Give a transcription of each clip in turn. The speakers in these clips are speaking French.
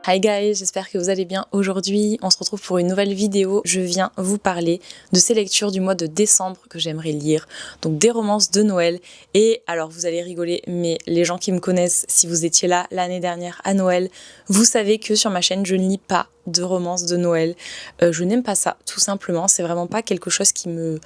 Hi guys, j'espère que vous allez bien. Aujourd'hui, on se retrouve pour une nouvelle vidéo. Je viens vous parler de ces lectures du mois de décembre que j'aimerais lire. Donc des romances de Noël. Et alors vous allez rigoler, mais les gens qui me connaissent, si vous étiez là l'année dernière à Noël, vous savez que sur ma chaîne, je ne lis pas de romances de Noël. Je n'aime pas ça, tout simplement. C'est vraiment pas quelque chose qui me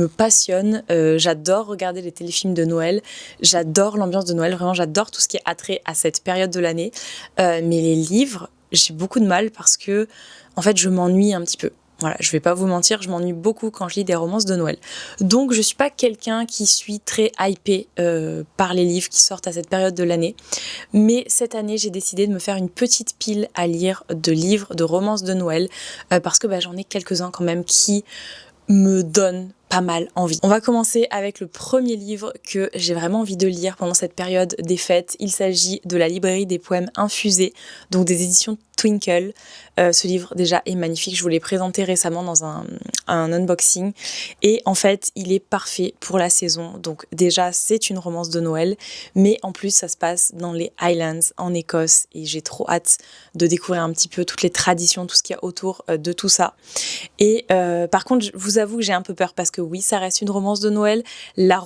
passionne. J'adore regarder les téléfilms de Noël. J'adore l'ambiance de Noël. Vraiment, j'adore tout ce qui est attrait à cette période de l'année. Mais les livres, j'ai beaucoup de mal parce que, en fait, je m'ennuie un petit peu. Voilà, je vais pas vous mentir, je m'ennuie beaucoup quand je lis des romances de Noël. Donc, je suis pas quelqu'un qui suis très hypé par les livres qui sortent à cette période de l'année. Mais cette année, j'ai décidé de me faire une petite pile à lire de livres, de romances de Noël, parce que j'en ai quelques-uns quand même qui me donnent pas mal envie. On va commencer avec le premier livre que j'ai vraiment envie de lire pendant cette période des fêtes. Il s'agit de la librairie des poèmes infusés, donc des éditions Twinkle. Ce livre déjà est magnifique, je vous l'ai présenté récemment dans un unboxing et en fait il est parfait pour la saison. Donc déjà c'est une romance de Noël, mais en plus ça se passe dans les Highlands en Écosse et j'ai trop hâte de découvrir un petit peu toutes les traditions, tout ce qu'il y a autour de tout ça. Et par contre, je vous avoue que j'ai un peu peur parce que oui, ça reste une romance de Noël, la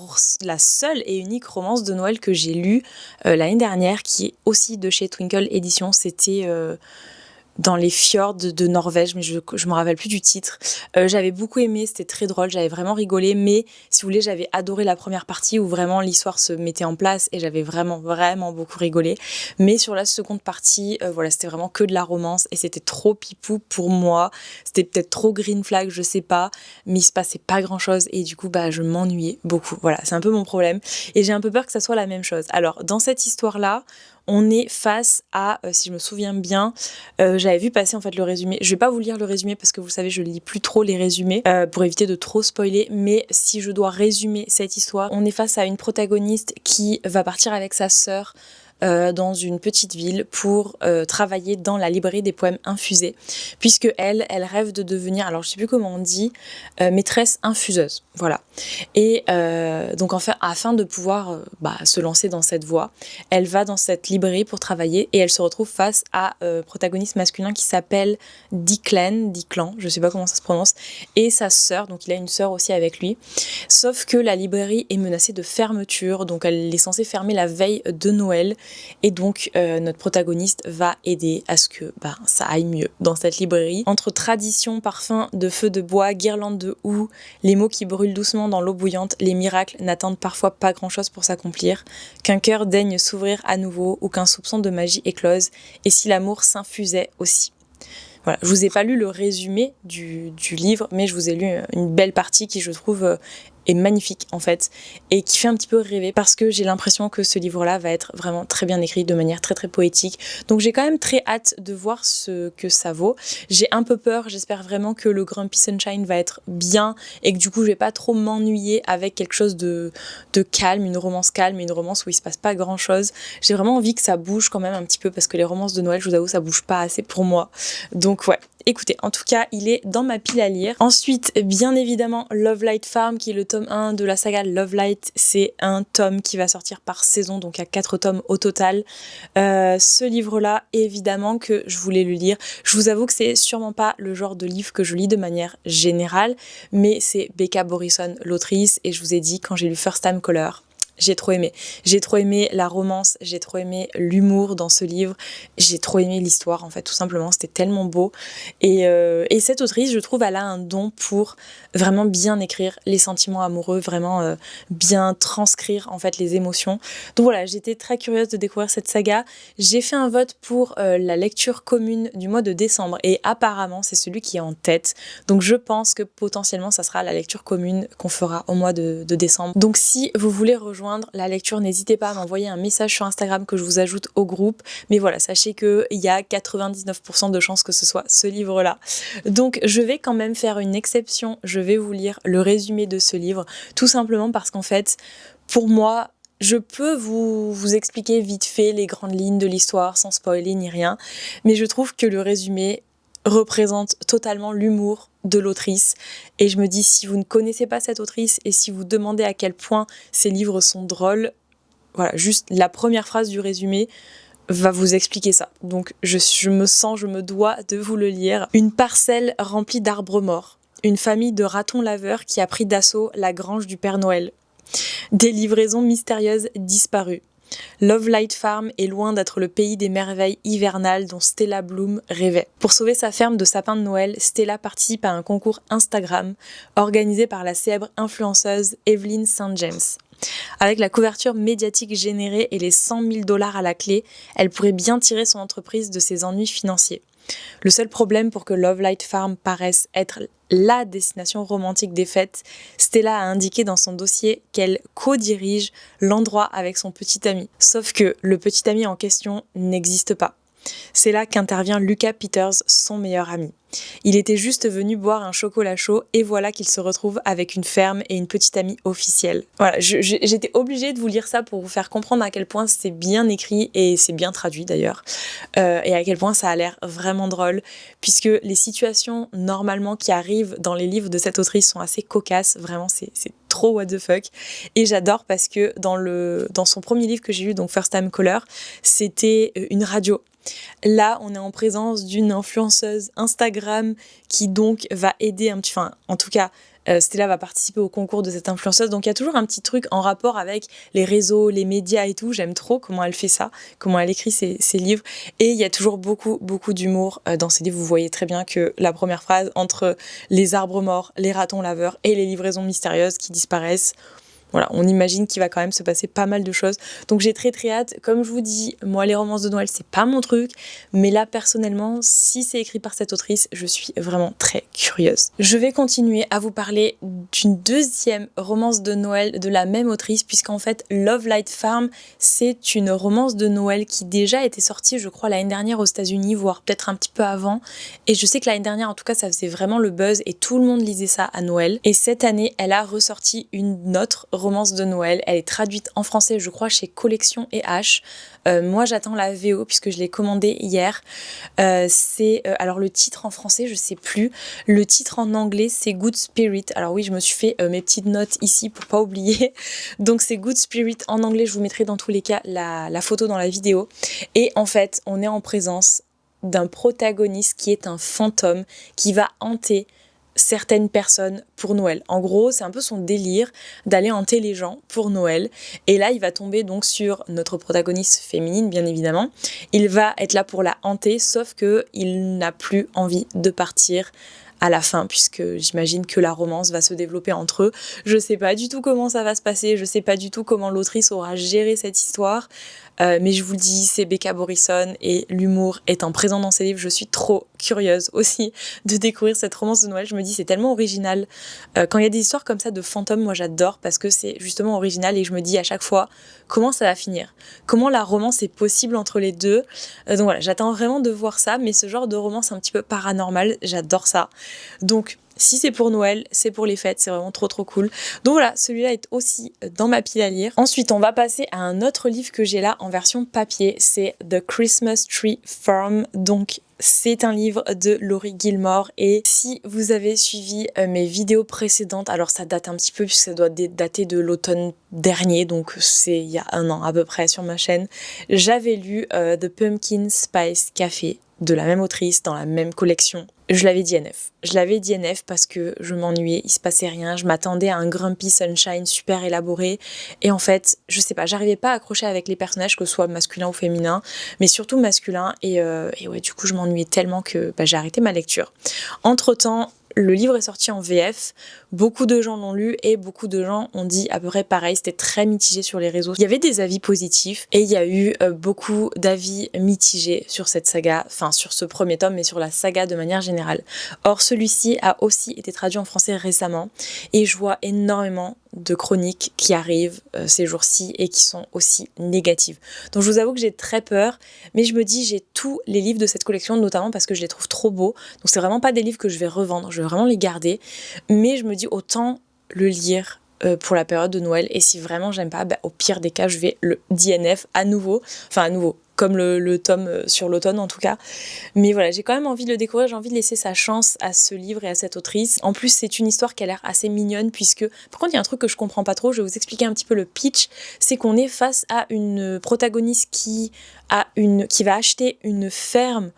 seule et unique romance de Noël que j'ai lue l'année dernière, qui est aussi de chez Twinkle Éditions, c'était dans les fjords de Norvège, mais je me rappelle plus du titre. J'avais beaucoup aimé, c'était très drôle, j'avais vraiment rigolé, mais si vous voulez, j'avais adoré la première partie où vraiment l'histoire se mettait en place et j'avais vraiment beaucoup rigolé. Mais sur la seconde partie, voilà, c'était vraiment que de la romance et c'était trop pipou pour moi. C'était peut-être trop green flag, je sais pas, mais il se passait pas grand chose et du coup, je m'ennuyais beaucoup. Voilà, c'est un peu mon problème et j'ai un peu peur que ça soit la même chose. Alors, dans cette histoire-là, on est face à, si je me souviens bien, j'avais vu passer en fait le résumé. Je vais pas vous lire le résumé parce que vous savez, je lis plus trop les résumés pour éviter de trop spoiler. Mais si je dois résumer cette histoire, on est face à une protagoniste qui va partir avec sa sœur dans une petite ville pour travailler dans la librairie des poèmes infusés, puisque elle rêve de devenir, alors je sais plus comment on dit, maîtresse infuseuse, voilà. Et donc enfin, afin de pouvoir se lancer dans cette voie, elle va dans cette librairie pour travailler et elle se retrouve face à protagoniste masculin qui s'appelle Declan, je sais pas comment ça se prononce, et sa sœur, donc il a une sœur aussi avec lui, sauf que la librairie est menacée de fermeture, donc elle est censée fermer la veille de Noël. Et donc notre protagoniste va aider à ce que ça aille mieux dans cette librairie. Entre tradition, parfum de feu de bois, guirlandes de houx, les mots qui brûlent doucement dans l'eau bouillante, les miracles n'attendent parfois pas grand-chose pour s'accomplir, qu'un cœur daigne s'ouvrir à nouveau ou qu'un soupçon de magie éclose, et si l'amour s'infusait aussi. Voilà, je vous ai pas lu le résumé du livre, mais je vous ai lu une belle partie qui, je trouve, est magnifique en fait, et qui fait un petit peu rêver parce que j'ai l'impression que ce livre-là va être vraiment très bien écrit, de manière très très poétique. Donc j'ai quand même très hâte de voir ce que ça vaut. J'ai un peu peur, j'espère vraiment que le Grumpy Sunshine va être bien et que du coup je vais pas trop m'ennuyer avec quelque chose de calme, une romance calme, une romance où il se passe pas grand-chose. J'ai vraiment envie que ça bouge quand même un petit peu parce que les romances de Noël, je vous avoue, ça bouge pas assez pour moi. Donc ouais, écoutez, en tout cas, il est dans ma pile à lire. Ensuite, bien évidemment, Love Light Farm, qui est le tome 1 de la saga Love Light. C'est un tome qui va sortir par saison, donc il y a 4 tomes au total. Ce livre-là, évidemment que je voulais le lire. Je vous avoue que c'est sûrement pas le genre de livre que je lis de manière générale, mais c'est Becca Borison, l'autrice, et je vous ai dit, quand j'ai lu First Time Caller, j'ai trop aimé. J'ai trop aimé la romance, j'ai trop aimé l'humour dans ce livre, j'ai trop aimé l'histoire, en fait, tout simplement. C'était tellement beau. Et cette autrice, je trouve, elle a un don pour vraiment bien écrire les sentiments amoureux, vraiment bien transcrire, en fait, les émotions. Donc voilà, j'étais très curieuse de découvrir cette saga. J'ai fait un vote pour la lecture commune du mois de décembre et apparemment, c'est celui qui est en tête. Donc je pense que potentiellement, ça sera la lecture commune qu'on fera au mois de décembre. Donc si vous voulez rejoindre la lecture, n'hésitez pas à m'envoyer un message sur Instagram que je vous ajoute au groupe. Mais voilà, sachez qu'il y a 99% de chances que ce soit ce livre-là. Donc je vais quand même faire une exception. Je vais vous lire le résumé de ce livre, tout simplement parce qu'en fait, pour moi, je peux vous expliquer vite fait les grandes lignes de l'histoire sans spoiler ni rien, mais je trouve que le résumé représente totalement l'humour de l'autrice. Et je me dis, si vous ne connaissez pas cette autrice et si vous demandez à quel point ses livres sont drôles, voilà, juste la première phrase du résumé va vous expliquer ça. Donc je me dois de vous le lire. Une parcelle remplie d'arbres morts. Une famille de ratons laveurs qui a pris d'assaut la grange du Père Noël. Des livraisons mystérieuses disparues. Love Light Farm est loin d'être le pays des merveilles hivernales dont Stella Bloom rêvait. Pour sauver sa ferme de sapins de Noël, Stella participe à un concours Instagram organisé par la célèbre influenceuse Evelyn St. James. Avec la couverture médiatique générée et les 100 000 $ à la clé, elle pourrait bien tirer son entreprise de ses ennuis financiers. Le seul problème pour que Love Light Farm paraisse être la destination romantique des fêtes, Stella a indiqué dans son dossier qu'elle co-dirige l'endroit avec son petit ami. Sauf que le petit ami en question n'existe pas. C'est là qu'intervient Lucas Peters, son meilleur ami. Il était juste venu boire un chocolat chaud et voilà qu'il se retrouve avec une ferme et une petite amie officielle. Voilà, j'étais obligée de vous lire ça pour vous faire comprendre à quel point c'est bien écrit et c'est bien traduit d'ailleurs, et à quel point ça a l'air vraiment drôle, puisque les situations normalement qui arrivent dans les livres de cette autrice sont assez cocasses, vraiment c'est trop what the fuck, et j'adore parce que dans son premier livre que j'ai lu, donc First Time Caller, c'était une radio. Là, on est en présence d'une influenceuse Instagram qui donc va aider un petit... Enfin, en tout cas, Stella va participer au concours de cette influenceuse. Donc, il y a toujours un petit truc en rapport avec les réseaux, les médias et tout. J'aime trop comment elle fait ça, comment elle écrit ses livres. Et il y a toujours beaucoup, beaucoup d'humour dans ses livres. Vous voyez très bien que la première phrase, entre les arbres morts, les ratons laveurs et les livraisons mystérieuses qui disparaissent, voilà, on imagine qu'il va quand même se passer pas mal de choses. Donc j'ai très très hâte. Comme je vous dis, moi les romances de Noël, c'est pas mon truc. Mais là, personnellement, si c'est écrit par cette autrice, je suis vraiment très curieuse. Je vais continuer à vous parler d'une deuxième romance de Noël de la même autrice, puisqu'en fait, Love Light Farm, c'est une romance de Noël qui déjà était sortie, je crois, l'année dernière aux États-Unis, voire peut-être un petit peu avant. Et je sais que l'année dernière, en tout cas, ça faisait vraiment le buzz et tout le monde lisait ça à Noël. Et cette année, elle a ressorti une autre romance de Noël. Elle est traduite en français, je crois, chez Collection et H. Moi, j'attends la VO puisque je l'ai commandée hier. Alors le titre en français, je sais plus. Le titre en anglais, c'est Good Spirit. Alors oui, je me suis fait mes petites notes ici pour pas oublier. Donc c'est Good Spirit en anglais. Je vous mettrai dans tous les cas la photo dans la vidéo. Et en fait, on est en présence d'un protagoniste qui est un fantôme qui va hanter certaines personnes pour Noël. En gros, c'est un peu son délire d'aller hanter les gens pour Noël. Et là, il va tomber donc sur notre protagoniste féminine, bien évidemment. Il va être là pour la hanter, sauf que il n'a plus envie de partir à la fin, puisque j'imagine que la romance va se développer entre eux. Je sais pas du tout comment ça va se passer, je sais pas du tout comment l'autrice aura géré cette histoire, mais je vous le dis, c'est Becca Borison et l'humour étant présent dans ses livres, je suis trop curieuse aussi de découvrir cette romance de Noël. Je me dis, c'est tellement original. Quand il y a des histoires comme ça de fantômes, moi j'adore parce que c'est justement original et je me dis à chaque fois comment ça va finir, comment la romance est possible entre les deux. Donc voilà, j'attends vraiment de voir ça, mais ce genre de romance un petit peu paranormale, j'adore ça. Donc si c'est pour Noël, c'est pour les fêtes, c'est vraiment trop trop cool. Donc voilà, celui-là est aussi dans ma pile à lire. Ensuite, on va passer à un autre livre que j'ai là en version papier, c'est The Christmas Tree Farm. Donc c'est un livre de Laurie Gilmore et si vous avez suivi mes vidéos précédentes, alors ça date un petit peu puisque ça doit dater de l'automne dernier, donc c'est il y a 1 an à peu près sur ma chaîne, j'avais lu The Pumpkin Spice Café de la même autrice dans la même collection. Je l'avais DNF. Je l'avais DNF parce que je m'ennuyais, il se passait rien, je m'attendais à un Grumpy Sunshine super élaboré et en fait, je sais pas, j'arrivais pas à accrocher avec les personnages, que ce soit masculin ou féminin, mais surtout masculin et ouais, du coup je m'ennuyais tellement que j'ai arrêté ma lecture. Entre-temps, le livre est sorti en VF, beaucoup de gens l'ont lu et beaucoup de gens ont dit à peu près pareil, c'était très mitigé sur les réseaux. Il y avait des avis positifs et il y a eu beaucoup d'avis mitigés sur cette saga, enfin sur ce premier tome, mais sur la saga de manière générale. Or, celui-ci a aussi été traduit en français récemment et je vois énormément de chroniques qui arrivent ces jours-ci et qui sont aussi négatives. Donc je vous avoue que j'ai très peur, mais je me dis j'ai tous les livres de cette collection, notamment parce que je les trouve trop beaux. Donc c'est vraiment pas des livres que je vais revendre, je vais vraiment les garder, mais je me dis autant le lire pour la période de Noël et si vraiment j'aime pas, au pire des cas je vais le DNF à nouveau, comme le tome sur l'automne en tout cas. Mais voilà, j'ai quand même envie de le découvrir, j'ai envie de laisser sa chance à ce livre et à cette autrice. En plus, c'est une histoire qui a l'air assez mignonne puisque... Par contre, il y a un truc que je comprends pas trop, je vais vous expliquer un petit peu le pitch. C'est qu'on est face à une protagoniste qui va acheter une ferme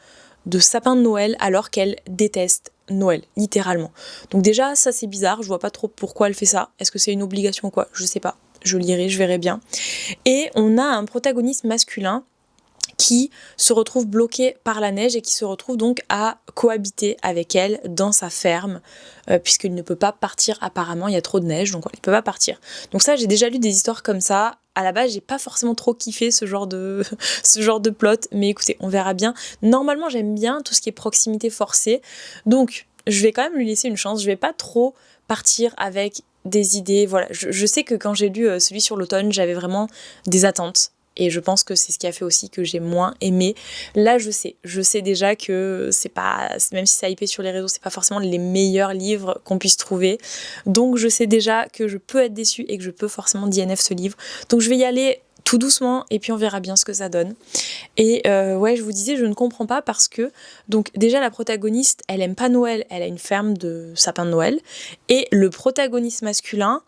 de sapins de Noël alors qu'elle déteste Noël, littéralement. Donc déjà, ça c'est bizarre, je vois pas trop pourquoi elle fait ça. Est-ce que c'est une obligation ou quoi? Je sais pas. Je lirai, je verrai bien. Et on a un protagoniste masculin qui se retrouve bloqué par la neige et qui se retrouve donc à cohabiter avec elle dans sa ferme, puisqu'il ne peut pas partir apparemment, il y a trop de neige, donc il ne peut pas partir. Donc ça, j'ai déjà lu des histoires comme ça. À la base, j'ai pas forcément trop kiffé ce genre de plot, mais écoutez, on verra bien. Normalement, j'aime bien tout ce qui est proximité forcée, donc je vais quand même lui laisser une chance. Je vais pas trop partir avec des idées, voilà. Je sais que quand j'ai lu celui sur l'automne, j'avais vraiment des attentes. Et je pense que c'est ce qui a fait aussi que j'ai moins aimé. Là, je sais déjà que c'est pas, même si ça a hypé sur les réseaux, c'est pas forcément les meilleurs livres qu'on puisse trouver. Donc je sais déjà que je peux être déçue et que je peux forcément DNF ce livre. Donc je vais y aller tout doucement et puis on verra bien ce que ça donne. Et ouais, je vous disais, je ne comprends pas parce que, donc déjà la protagoniste, elle aime pas Noël, elle a une ferme de sapins de Noël. Et le protagoniste masculin,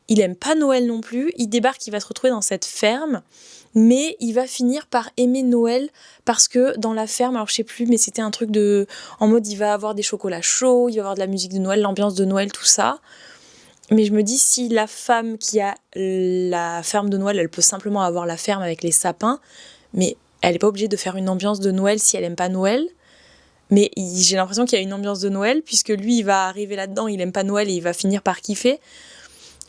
il aime pas Noël non plus, il débarque, il va se retrouver dans cette ferme, mais il va finir par aimer Noël parce que dans la ferme, alors je sais plus, mais c'était un truc en mode il va avoir des chocolats chauds, il va avoir de la musique de Noël, l'ambiance de Noël, tout ça. Mais je me dis, si la femme qui a la ferme de Noël, elle peut simplement avoir la ferme avec les sapins, mais elle n'est pas obligée de faire une ambiance de Noël si elle aime pas Noël. Mais j'ai l'impression qu'il y a une ambiance de Noël, puisque lui, il va arriver là-dedans, il aime pas Noël et il va finir par kiffer.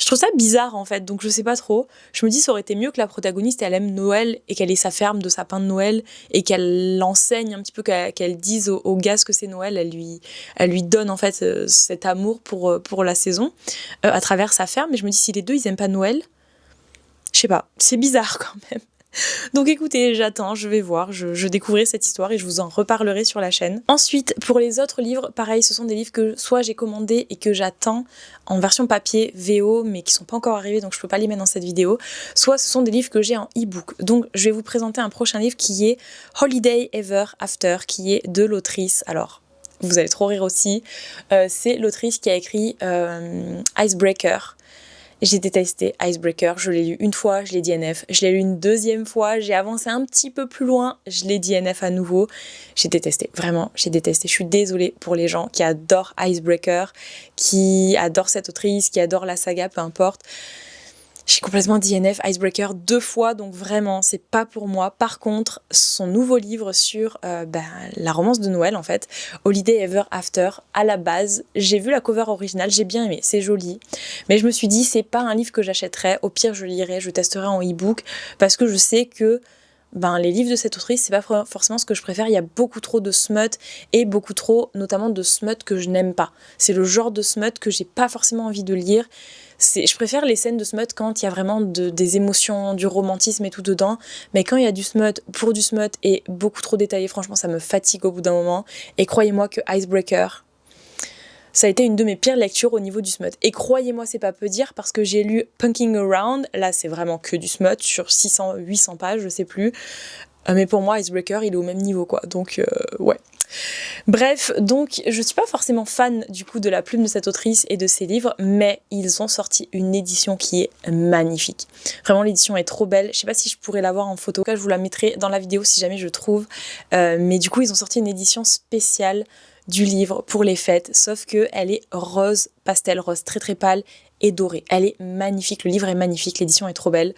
Je trouve ça bizarre en fait, donc je sais pas trop. Je me dis ça aurait été mieux que la protagoniste elle aime Noël et qu'elle ait sa ferme de sapin de Noël et qu'elle l'enseigne un petit peu, qu'elle dise aux gars ce que c'est Noël, elle lui donne en fait cet amour pour la saison à travers sa ferme. Mais je me dis si les deux ils aiment pas Noël, je sais pas, c'est bizarre quand même. Donc écoutez, j'attends, je vais voir, je découvrirai cette histoire et je vous en reparlerai sur la chaîne. Ensuite, pour les autres livres, pareil, ce sont des livres que soit j'ai commandés et que j'attends en version papier, VO, mais qui sont pas encore arrivés, donc je peux pas les mettre dans cette vidéo, soit ce sont des livres que j'ai en e-book. Donc je vais vous présenter un prochain livre qui est Holiday Ever After, qui est de l'autrice, alors vous allez trop rire aussi, c'est l'autrice qui a écrit Icebreaker. J'ai détesté Icebreaker, je l'ai lu une fois, je l'ai DNF, je l'ai lu une deuxième fois, j'ai avancé un petit peu plus loin, je l'ai DNF à nouveau. J'ai détesté, vraiment, j'ai détesté. Je suis désolée pour les gens qui adorent Icebreaker, qui adorent cette autrice, qui adorent la saga, peu importe. J'ai complètement DNF Icebreaker 2 fois, donc vraiment, c'est pas pour moi. Par contre, son nouveau livre sur la romance de Noël, en fait, Holiday Ever After, à la base, j'ai vu la cover originale, j'ai bien aimé, c'est joli. Mais je me suis dit, c'est pas un livre que j'achèterais, au pire, je lirai, je testerai en e-book, parce que je sais que les livres de cette autrice, c'est pas forcément ce que je préfère. Il y a beaucoup trop de smut et beaucoup trop, notamment de smut que je n'aime pas. C'est le genre de smut que j'ai pas forcément envie de lire. Je préfère les scènes de smut quand il y a vraiment des émotions, du romantisme et tout dedans. Mais quand il y a du smut pour du smut et beaucoup trop détaillé, franchement, ça me fatigue au bout d'un moment. Et croyez-moi que Icebreaker, ça a été une de mes pires lectures au niveau du smut. Et croyez-moi, c'est pas peu dire parce que j'ai lu Punking Around. Là, c'est vraiment que du smut sur 800 pages, je sais plus. Mais pour moi, Icebreaker, il est au même niveau, quoi. Donc, ouais. Bref, donc je suis pas forcément fan du coup de la plume de cette autrice et de ses livres, mais ils ont sorti une édition qui est magnifique. Vraiment, l'édition est trop belle. Je sais pas si je pourrais la voir en photo, je vous la mettrai dans la vidéo si jamais je trouve. Mais du coup, ils ont sorti une édition spéciale du livre pour les fêtes, sauf que elle est rose pastel, rose très très pâle et dorée. Elle est magnifique, le livre est magnifique, l'édition est trop belle.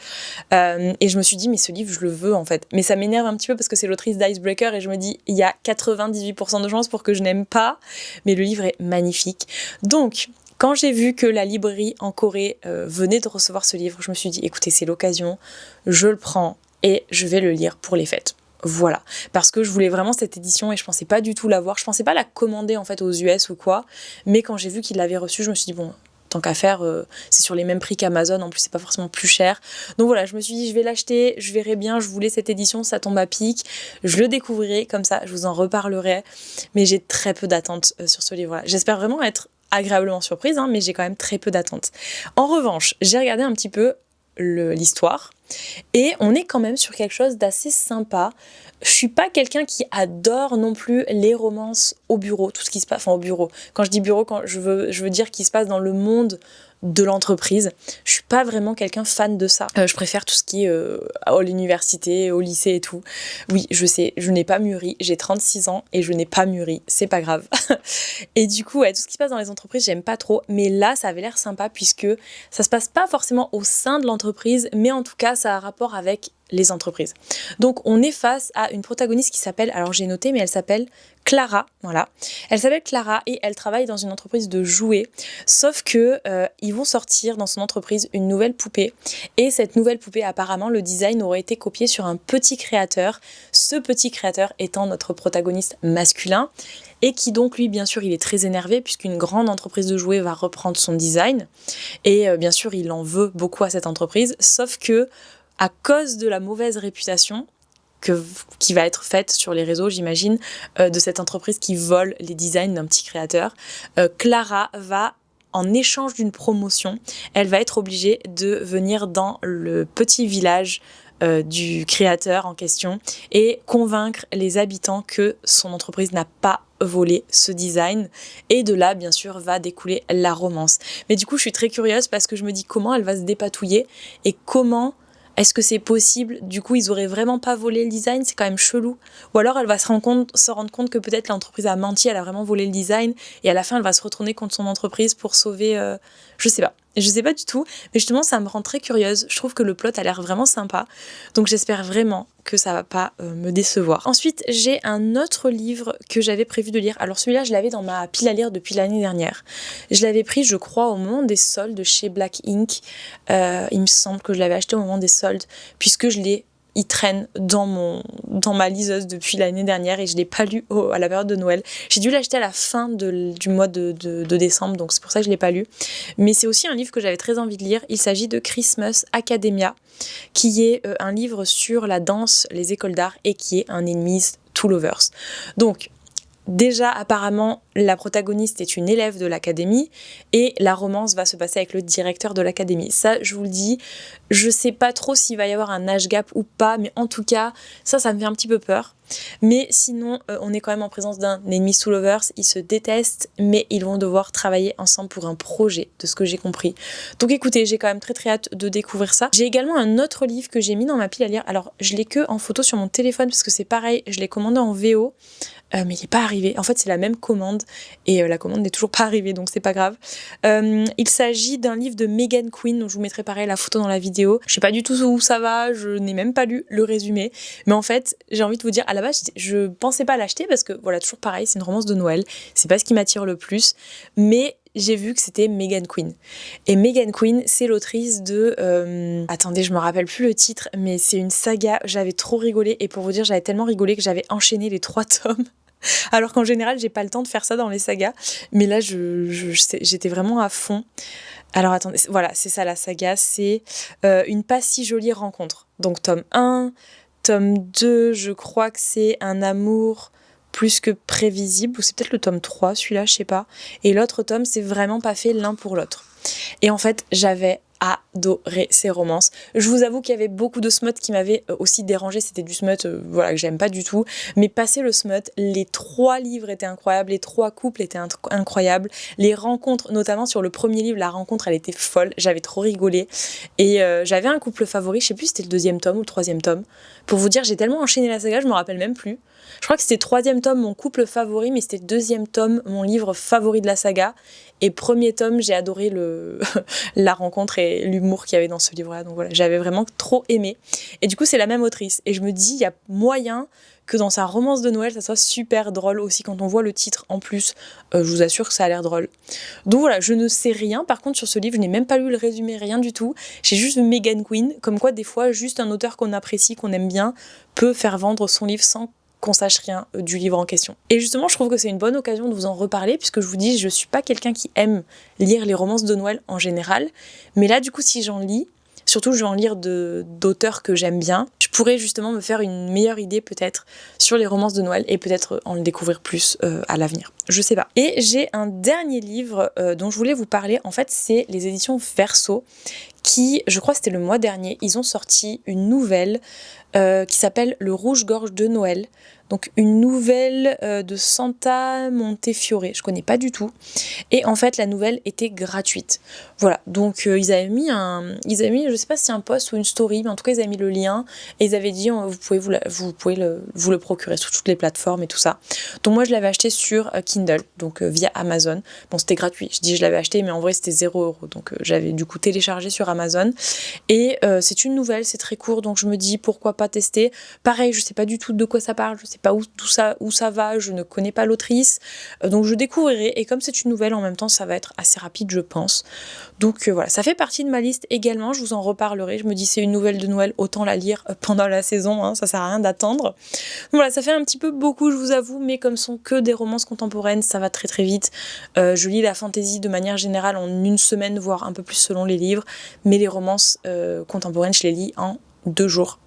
Et je me suis dit, mais ce livre, je le veux en fait. Mais ça m'énerve un petit peu parce que c'est l'autrice d'Icebreaker et je me dis, il y a 98% de chances pour que je n'aime pas, mais le livre est magnifique. Donc, quand j'ai vu que la librairie en Corée venait de recevoir ce livre, je me suis dit, écoutez, c'est l'occasion, je le prends et je vais le lire pour les fêtes. Voilà, parce que je voulais vraiment cette édition et je pensais pas du tout l'avoir, je pensais pas la commander en fait aux US ou quoi, mais quand j'ai vu qu'il l'avait reçue, je me suis dit bon, tant qu'à faire, c'est sur les mêmes prix qu'Amazon, en plus c'est pas forcément plus cher, donc voilà, je me suis dit je vais l'acheter, je verrai bien, je voulais cette édition, ça tombe à pic, je le découvrirai, comme ça je vous en reparlerai, mais j'ai très peu d'attentes sur ce livre-là, j'espère vraiment être agréablement surprise, mais j'ai quand même très peu d'attentes. En revanche, j'ai regardé un petit peu l'histoire. Et on est quand même sur quelque chose d'assez sympa. Je suis pas quelqu'un qui adore non plus les romances au bureau, tout ce qui se passe, enfin au bureau. Quand je dis bureau, je veux dire qui se passe dans le monde de l'entreprise. Je suis pas vraiment quelqu'un fan de ça. Je préfère tout ce qui est à l'université, au lycée et tout. Oui, je sais, je n'ai pas mûri, j'ai 36 ans et je n'ai pas mûri, c'est pas grave. Et du coup, ouais, tout ce qui se passe dans les entreprises, j'aime pas trop, mais là, ça avait l'air sympa puisque ça se passe pas forcément au sein de l'entreprise, mais en tout cas, ça a un rapport avec les entreprises. Donc on est face à une protagoniste qui s'appelle, alors j'ai noté, mais elle s'appelle Clara, voilà. Elle s'appelle Clara et elle travaille dans une entreprise de jouets, sauf que ils vont sortir dans son entreprise une nouvelle poupée et cette nouvelle poupée, apparemment, le design aurait été copié sur un petit créateur, ce petit créateur étant notre protagoniste masculin et qui donc lui, bien sûr, il est très énervé puisqu'une grande entreprise de jouets va reprendre son design et bien sûr, il en veut beaucoup à cette entreprise, sauf que à cause de la mauvaise réputation qui va être faite sur les réseaux, j'imagine, de cette entreprise qui vole les designs d'un petit créateur, Clara va, en échange d'une promotion, elle va être obligée de venir dans le petit village du créateur en question et convaincre les habitants que son entreprise n'a pas volé ce design. Et de là, bien sûr, va découler la romance. Mais du coup, je suis très curieuse parce que je me dis comment elle va se dépatouiller et comment est-ce que c'est possible? Du coup, ils auraient vraiment pas volé le design, c'est quand même chelou. Ou alors elle va se rendre compte que peut-être l'entreprise a menti, elle a vraiment volé le design, et à la fin elle va se retourner contre son entreprise pour sauver... Je sais pas. Je sais pas du tout, mais justement ça me rend très curieuse. Je trouve que le plot a l'air vraiment sympa, donc j'espère vraiment que ça va pas me décevoir. Ensuite, j'ai un autre livre que j'avais prévu de lire. Alors celui-là, je l'avais dans ma pile à lire depuis l'année dernière. Je l'avais pris, je crois, au moment des soldes chez Black Ink. Il me semble que je l'avais acheté au moment des soldes, puisque il traîne dans ma liseuse depuis l'année dernière et je l'ai pas lu à la période de Noël. J'ai dû l'acheter à la fin du mois de décembre, donc c'est pour ça que je l'ai pas lu. Mais c'est aussi un livre que j'avais très envie de lire. Il s'agit de Christmas Academia, qui est un livre sur la danse, les écoles d'art et qui est un Enemies to Lovers. Donc, déjà, apparemment, la protagoniste est une élève de l'académie et la romance va se passer avec le directeur de l'académie. Ça, je vous le dis, je sais pas trop s'il va y avoir un âge gap ou pas, mais en tout cas, ça me fait un petit peu peur. Mais sinon, on est quand même en présence d'un Enemies to Lovers, ils se détestent, mais ils vont devoir travailler ensemble pour un projet, de ce que j'ai compris. Donc écoutez, j'ai quand même très très hâte de découvrir ça. J'ai également un autre livre que j'ai mis dans ma pile à lire. Alors, je l'ai que en photo sur mon téléphone, parce que c'est pareil, je l'ai commandé en VO, mais il n'est pas arrivé. En fait, c'est la même commande, et la commande n'est toujours pas arrivée, donc c'est pas grave. Il s'agit d'un livre de Megan Quinn, dont je vous mettrai pareil la photo dans la vidéo. Je sais pas du tout où ça va, je n'ai même pas lu le résumé, mais en fait, j'ai envie de vous dire, à la base, je pensais pas l'acheter parce que, voilà, toujours pareil, c'est une romance de Noël, c'est pas ce qui m'attire le plus, mais j'ai vu que c'était Megan Quinn. Et Megan Quinn, c'est l'autrice de... Attendez, je me rappelle plus le titre, mais c'est une saga, j'avais trop rigolé, et pour vous dire, j'avais tellement rigolé que j'avais enchaîné les 3 tomes. Alors qu'en général, j'ai pas le temps de faire ça dans les sagas, mais là, j'étais vraiment à fond. Alors attendez, voilà, c'est ça la saga, c'est Une pas si jolie rencontre. Donc tome 1, tome 2, je crois que c'est Un amour plus que prévisible, ou c'est peut-être le tome 3, celui-là, je sais pas. Et l'autre tome, c'est vraiment pas fait l'un pour l'autre. Et en fait, j'avais adoré ces romances. Je vous avoue qu'il y avait beaucoup de smut qui m'avaient aussi dérangé, c'était du smut voilà, que j'aime pas du tout, mais passé le smut, les 3 livres étaient incroyables, les 3 couples étaient incroyables, les rencontres, notamment sur le premier livre, la rencontre elle était folle, j'avais trop rigolé, et j'avais un couple favori, je sais plus si c'était le 2e tome ou le 3e tome. Pour vous dire, j'ai tellement enchaîné la saga, je me rappelle même plus. Je crois que c'était 3e tome mon couple favori, mais c'était 2e tome mon livre favori de la saga. Et 1er tome, j'ai adoré la rencontre et l'humour qu'il y avait dans ce livre-là. Donc voilà, j'avais vraiment trop aimé. Et du coup, c'est la même autrice. Et je me dis, il y a moyen que dans sa romance de Noël, ça soit super drôle aussi. Quand on voit le titre en plus, je vous assure que ça a l'air drôle. Donc voilà, je ne sais rien. Par contre, sur ce livre, je n'ai même pas lu le résumé, rien du tout. J'ai juste vu Megan Quinn. Comme quoi, des fois, juste un auteur qu'on apprécie, qu'on aime bien, peut faire vendre son livre sans qu'on sache rien du livre en question. Et justement, je trouve que c'est une bonne occasion de vous en reparler, puisque je vous dis, je suis pas quelqu'un qui aime lire les romances de Noël en général, mais là, du coup, si j'en lis, surtout je vais en lire d'auteurs que j'aime bien, je pourrais justement me faire une meilleure idée peut-être sur les romances de Noël et peut-être en le découvrir plus à l'avenir. Je sais pas. Et j'ai un dernier livre dont je voulais vous parler, en fait, c'est les éditions Verso, qui, je crois que c'était le mois dernier, ils ont sorti une nouvelle qui s'appelle Le Rouge-Gorge de Noël. Donc une nouvelle de Santa Montefiore, je connais pas du tout. Et en fait la nouvelle était gratuite. Voilà, donc ils avaient mis, je sais pas si c'est un post ou une story, mais en tout cas ils avaient mis le lien et ils avaient dit vous pouvez vous le procurer sur toutes les plateformes et tout ça. Donc moi je l'avais acheté sur Kindle, donc via Amazon. Bon c'était gratuit, je l'avais acheté mais en vrai c'était 0 €, donc j'avais du coup téléchargé sur Amazon. Et c'est une nouvelle, c'est très court, donc je me dis pourquoi pas tester. Pareil, je sais pas du tout de quoi ça parle, je sais pas où ça va, je ne connais pas l'autrice, donc je découvrirai, et comme c'est une nouvelle en même temps, ça va être assez rapide je pense. Donc voilà, ça fait partie de ma liste également, je vous en reparlerai. Je me dis c'est une nouvelle de Noël, autant la lire pendant la saison, hein, ça sert à rien d'attendre. Voilà, ça fait un petit peu beaucoup je vous avoue, mais comme ce sont que des romances contemporaines, ça va très très vite. Je lis la fantasy de manière générale en une semaine, voire un peu plus selon les livres, mais les romances contemporaines, je les lis en 2 jours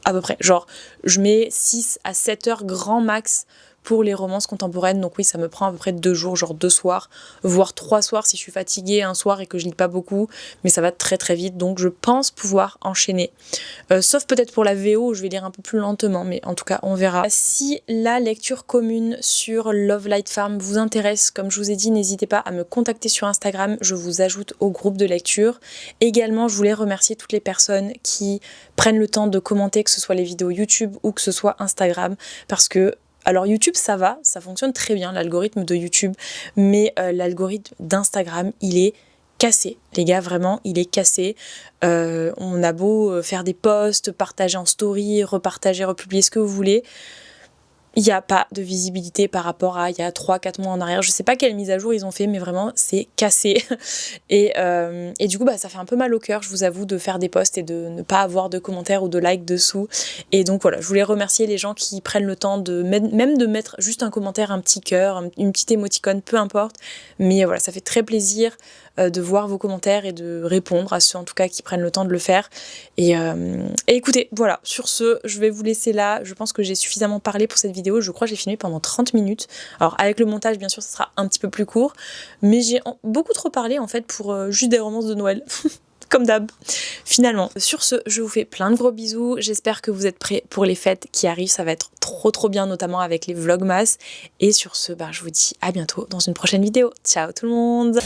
à peu près. Genre, je mets 6 à 7 heures grand max pour les romances contemporaines. Donc oui, ça me prend à peu près 2 jours, genre 2 soirs, voire 3 soirs si je suis fatiguée un soir et que je lis pas beaucoup. Mais ça va très très vite, donc je pense pouvoir enchaîner. Sauf peut-être pour la VO, je vais lire un peu plus lentement, mais en tout cas, on verra. Si la lecture commune sur Love Light Farm vous intéresse, comme je vous ai dit, n'hésitez pas à me contacter sur Instagram, je vous ajoute au groupe de lecture. Également, je voulais remercier toutes les personnes qui prennent le temps de commenter, que ce soit les vidéos YouTube ou que ce soit Instagram, parce que alors YouTube ça va, ça fonctionne très bien l'algorithme de YouTube, mais l'algorithme d'Instagram il est cassé, les gars, vraiment il est cassé. On a beau faire des posts, partager en story, repartager, republier ce que vous voulez, il n'y a pas de visibilité par rapport à il y a 3-4 mois en arrière. Je sais pas quelle mise à jour ils ont fait, mais vraiment c'est cassé. Et du coup ça fait un peu mal au cœur, je vous avoue, de faire des posts et de ne pas avoir de commentaires ou de likes dessous. Et donc voilà, je voulais remercier les gens qui prennent le temps de même de mettre juste un commentaire, un petit cœur, une petite émoticône, peu importe. Mais voilà, ça fait très plaisir de voir vos commentaires et de répondre à ceux en tout cas qui prennent le temps de le faire. Et écoutez, voilà, sur ce, je vais vous laisser là. Je pense que j'ai suffisamment parlé pour cette vidéo. Je crois que j'ai filmé pendant 30 minutes. Alors avec le montage, bien sûr, ça sera un petit peu plus court. Mais j'ai beaucoup trop parlé en fait pour juste des romances de Noël. Comme d'hab, finalement. Sur ce, je vous fais plein de gros bisous. J'espère que vous êtes prêts pour les fêtes qui arrivent. Ça va être trop bien, notamment avec les vlogmas. Et sur ce, je vous dis à bientôt dans une prochaine vidéo. Ciao tout le monde!